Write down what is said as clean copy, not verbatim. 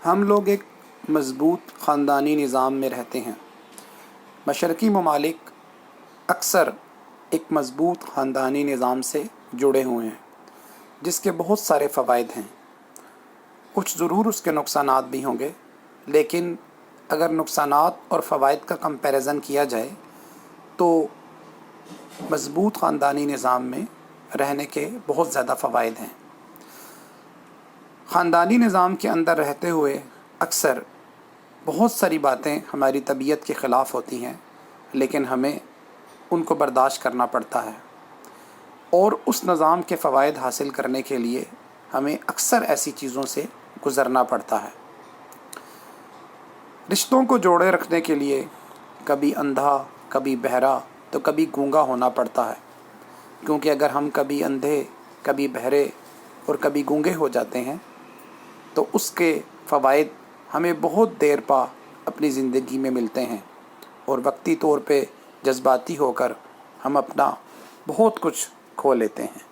ہم لوگ ایک مضبوط خاندانی نظام میں رہتے ہیں۔ مشرقی ممالک اکثر ایک مضبوط خاندانی نظام سے جڑے ہوئے ہیں جس کے بہت سارے فوائد ہیں۔ کچھ ضرور اس کے نقصانات بھی ہوں گے، لیکن اگر نقصانات اور فوائد کا کمپیریزن کیا جائے تو مضبوط خاندانی نظام میں رہنے کے بہت زیادہ فوائد ہیں۔ خاندانی نظام کے اندر رہتے ہوئے اکثر بہت ساری باتیں ہماری طبیعت کے خلاف ہوتی ہیں، لیکن ہمیں ان کو برداشت کرنا پڑتا ہے، اور اس نظام کے فوائد حاصل کرنے کے لیے ہمیں اکثر ایسی چیزوں سے گزرنا پڑتا ہے۔ رشتوں کو جوڑے رکھنے کے لیے کبھی اندھا، کبھی بہرا تو کبھی گونگا ہونا پڑتا ہے، کیونکہ اگر ہم کبھی اندھے، کبھی بہرے اور کبھی گونگے ہو جاتے ہیں تو اس کے فوائد ہمیں بہت دیر پا اپنی زندگی میں ملتے ہیں، اور وقتی طور پہ جذباتی ہو کر ہم اپنا بہت کچھ کھو لیتے ہیں۔